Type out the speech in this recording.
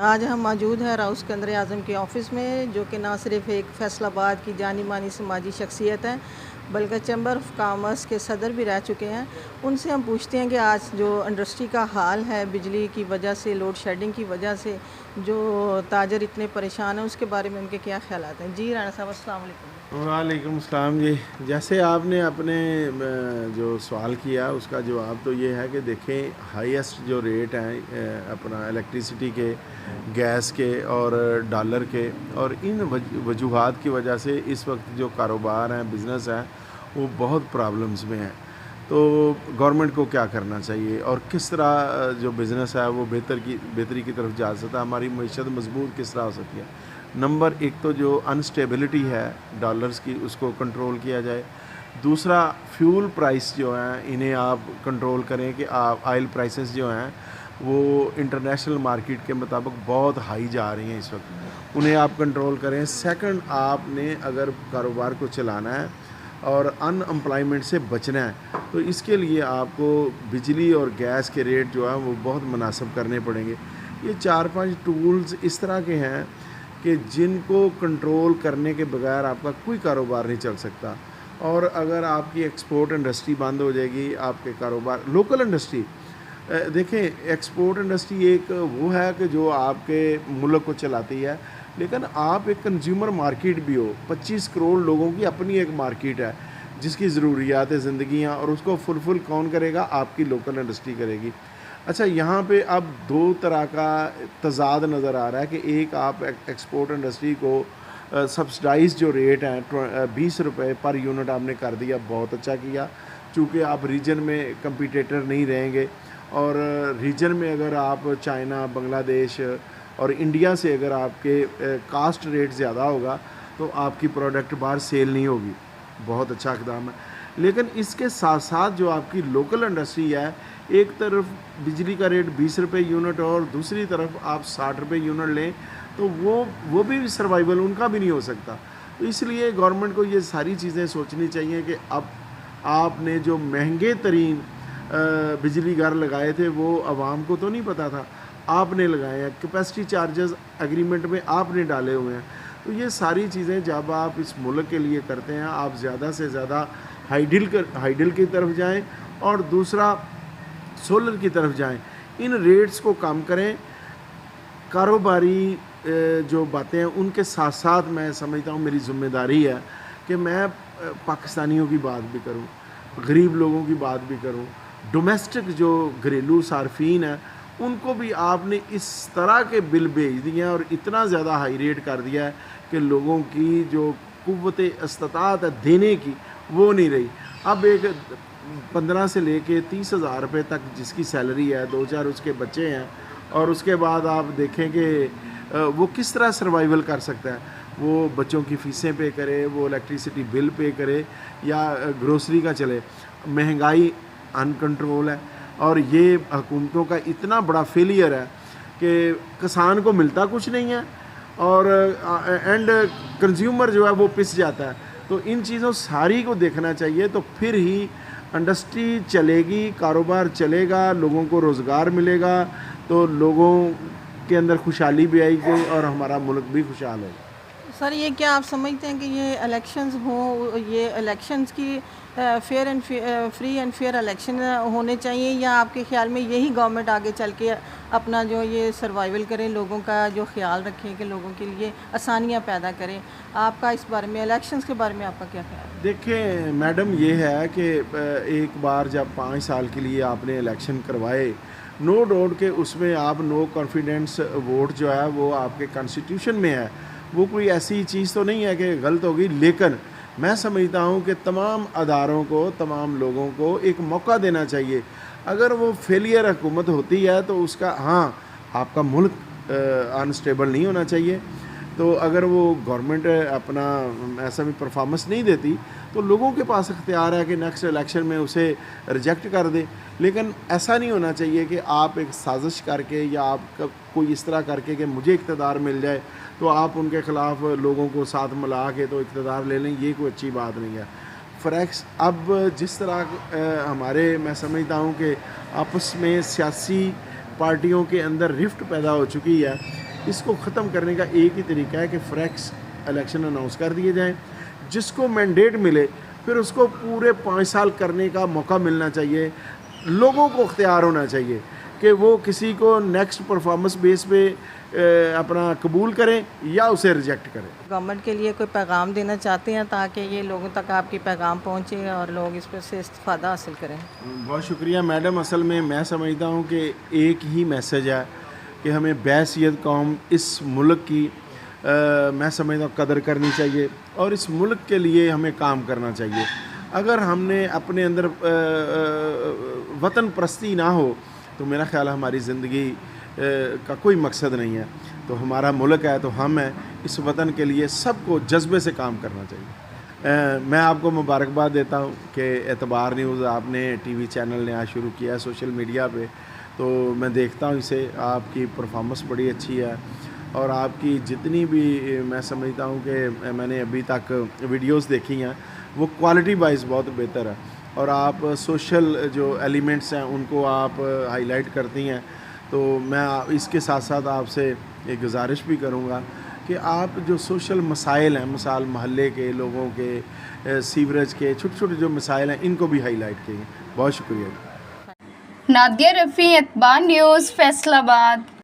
आज हम मौजूद हैं राउस कंदर आज़म के ऑफ़िस में, जो कि ना सिर्फ़ एक फैसलाबाद की जानी मानी समाजी शख्सियत हैं, बल्कि चैम्बर ऑफ कॉमर्स के सदर भी रह चुके हैं। उनसे हम पूछते हैं कि आज जो इंडस्ट्री का हाल है, बिजली की वजह से, लोड शेडिंग की वजह से जो ताजर इतने परेशान हैं, उसके बारे में उनके क्या ख़्यालात हैं। जी राना साहब, अस्सलाम वालेकुम। वालेकुम सलाम जी। जैसे आपने अपने जो सवाल किया उसका जवाब तो ये है कि देखें, हाईएस्ट जो रेट हैं अपना इलेक्ट्रिसिटी के, गैस के और डॉलर के, और इन वजूहात की वजह से इस वक्त जो कारोबार हैं, बिज़नेस है, वो बहुत प्रॉब्लम्स में है। तो गवर्नमेंट को क्या करना चाहिए और किस तरह जो बिज़नेस है वो बेहतरी की तरफ जा सकता है, हमारी मईशत मजबूत किस तरह हो सकती है। नंबर एक तो जो अनस्टेबिलिटी है डॉलर्स की, उसको कंट्रोल किया जाए। दूसरा, फ्यूल प्राइस जो हैं इन्हें आप कंट्रोल करें कि आप ऑयल प्राइसेस जो हैं वो इंटरनेशनल मार्केट के मुताबिक बहुत हाई जा रही हैं इस वक्त, उन्हें आप कंट्रोल करें। सेकंड, आपने अगर कारोबार को चलाना है और अनएम्प्लॉयमेंट से बचना है तो इसके लिए आपको बिजली और गैस के रेट जो है वो बहुत मुनासिब करने पड़ेंगे। ये 4-5 टूल्स इस तरह के हैं कि जिनको कंट्रोल करने के बगैर आपका कोई कारोबार नहीं चल सकता। और अगर आपकी एक्सपोर्ट इंडस्ट्री बंद हो जाएगी, आपके कारोबार लोकल इंडस्ट्री, देखें, एक्सपोर्ट इंडस्ट्री एक वो है कि जो आपके मुल्क को चलाती है, लेकिन आप एक कंज्यूमर मार्केट भी हो। 25 करोड़ लोगों की अपनी एक मार्केट है जिसकी ज़रूरियात ज़िंदगियाँ, और उसको फुलफिल कौन करेगा? आपकी लोकल इंडस्ट्री करेगी। अच्छा, यहाँ पे अब दो तरह का तज़ाद नज़र आ रहा है कि एक, आप एक्सपोर्ट इंडस्ट्री को सब्सिडाइज जो रेट हैं 20 रुपये पर यूनिट आपने कर दिया, बहुत अच्छा किया, चूँकि आप रीजन में कंपीटेटर नहीं रहेंगे। और रीजन में अगर आप चाइना, बांग्लादेश और इंडिया से अगर आपके कास्ट रेट ज़्यादा होगा तो आपकी प्रोडक्ट बाहर सेल नहीं होगी, बहुत अच्छा इक़दाम है। लेकिन इसके साथ साथ जो आपकी लोकल इंडस्ट्री है, एक तरफ बिजली का रेट 20 रुपये यूनिट और दूसरी तरफ आप 60 रुपये यूनिट लें तो वो भी सर्वाइवल उनका भी नहीं हो सकता। तो इसलिए गवर्नमेंट को ये सारी चीज़ें सोचनी चाहिए कि अब आपने जो महंगे तरीन बिजली घर लगाए थे वो आवाम को तो नहीं पता था, आपने लगाए हैं। कैपेसिटी चार्जेस एग्रीमेंट में आपने डाले हुए हैं। तो ये सारी चीज़ें जब आप इस मुल्क के लिए करते हैं, आप ज़्यादा से ज़्यादा हाइडल की तरफ जाएं और दूसरा सोलर की तरफ जाएं। इन रेट्स को कम करें। कारोबारी जो बातें हैं उनके साथ साथ मैं समझता हूँ मेरी ज़िम्मेदारी है कि मैं पाकिस्तानियों की बात भी करूँ, गरीब लोगों की बात भी करूँ, डोमेस्टिक जो घरेलू सार्फिन है उनको भी आपने इस तरह के बिल भेज दिए हैं और इतना ज़्यादा हाई रेट कर दिया है कि लोगों की जो कुव्वत इस्तात है देने की, वो नहीं रही। अब एक 15 से लेके 30,000 रुपये तक जिसकी सैलरी है, 2-4 उसके बच्चे हैं, और उसके बाद आप देखें कि वो किस तरह सर्वाइवल कर सकता है। वो बच्चों की फ़ीसें पे करे, वो इलेक्ट्रिसिटी बिल पे करे, या ग्रोसरी का चले। महंगाई अनकंट्रोल है और ये हुकूमतों का इतना बड़ा फेलियर है कि किसान को मिलता कुछ नहीं है और एंड कंज्यूमर जो है वो पिस जाता है। तो इन चीज़ों सारी को देखना चाहिए, तो फिर ही इंडस्ट्री चलेगी, कारोबार चलेगा, लोगों को रोज़गार मिलेगा, तो लोगों के अंदर खुशहाली भी आएगी और हमारा मुल्क भी खुशहाल होगा। सर, ये क्या आप समझते हैं कि ये इलेक्शंस हों, ये इलेक्शंस की fair and free and fair election होने चाहिए, या आपके ख़्याल में यही गवर्नमेंट आगे चल के अपना जो ये सर्वाइवल करें, लोगों का जो ख्याल रखें कि लोगों के लिए आसानियाँ पैदा करें? आपका इस बारे में, इलेक्शंस के बारे में आपका क्या ख्याल है? देखिए मैडम, ये है कि एक बार जब 5 साल के लिए आपने इलेक्शन करवाए, नो डाउट के उसमें आप नो कॉन्फिडेंस वोट जो है वो आपके कॉन्स्टिट्यूशन में है, वो कोई ऐसी चीज़ तो नहीं है कि गलत होगी। लेकिन मैं समझता हूँ कि तमाम अदारों को, तमाम लोगों को एक मौका देना चाहिए। अगर वो फेलियर हुकूमत होती है तो उसका, हाँ, आपका मुल्क अनस्टेबल नहीं होना चाहिए। तो अगर वो गवर्नमेंट अपना ऐसा भी परफॉर्मेंस नहीं देती तो लोगों के पास इख्तियार है कि नेक्स्ट इलेक्शन में उसे रिजेक्ट कर दे। लेकिन ऐसा नहीं होना चाहिए कि आप एक साजिश करके या आप कोई इस तरह करके कि मुझे इक़्तिदार मिल जाए तो आप उनके ख़िलाफ़ लोगों को साथ मिला के तो इक़्तिदार ले लें, ये कोई अच्छी बात नहीं है। फ़रैक्स अब जिस तरह हमारे, मैं समझता हूँ कि आपस में सियासी पार्टियों के अंदर रिफ्ट पैदा हो चुकी है, इसको ख़त्म करने का एक ही तरीका है कि फ्रेश इलेक्शन अनाउंस कर दिए जाएं। जिसको मैंडेट मिले फिर उसको पूरे 5 साल करने का मौका मिलना चाहिए। लोगों को इख्तियार होना चाहिए कि वो किसी को नेक्स्ट परफॉर्मेंस बेस पे अपना कबूल करें या उसे रिजेक्ट करें। गवर्नमेंट के लिए कोई पैगाम देना चाहते हैं ताकि ये लोगों तक आपकी पैगाम पहुँचे और लोग इस पर से इस्तेफादा हासिल करें? बहुत शुक्रिया मैडम। असल में मैं समझता हूँ कि एक ही मैसेज है कि हमें बैसियत कौम इस मुल्क की मैं समझता हूँ कदर करनी चाहिए और इस मुल्क के लिए हमें काम करना चाहिए। अगर हमने अपने अंदर वतन परस्ती ना हो तो मेरा ख़्याल है हमारी ज़िंदगी का कोई मकसद नहीं है। तो हमारा मुल्क है तो हम हैं, इस वतन के लिए सबको जज्बे से काम करना चाहिए। मैं आपको मुबारकबाद देता हूँ कि एतबार न्यूज़ आपने टीवी चैनल ने आज शुरू किया है सोशल मीडिया पे, तो मैं देखता हूँ इसे। आपकी परफॉर्मेंस बड़ी अच्छी है और आपकी जितनी भी मैं समझता हूँ कि मैंने अभी तक वीडियोस देखी हैं वो क्वालिटी वाइज बहुत बेहतर है और आप सोशल जो एलिमेंट्स हैं उनको आप हाईलाइट करती हैं। तो मैं इसके साथ साथ आपसे एक गुजारिश भी करूँगा कि आप जो सोशल मसाइल हैं, मिसाल महल्ले के लोगों के, सीवरेज के छोटे छोटे जो मसाइल हैं, इनको भी हाईलाइट कीजिए। बहुत शुक्रिया। नादिया रफ़ी, एतबार न्यूज़, फैसलाबाद।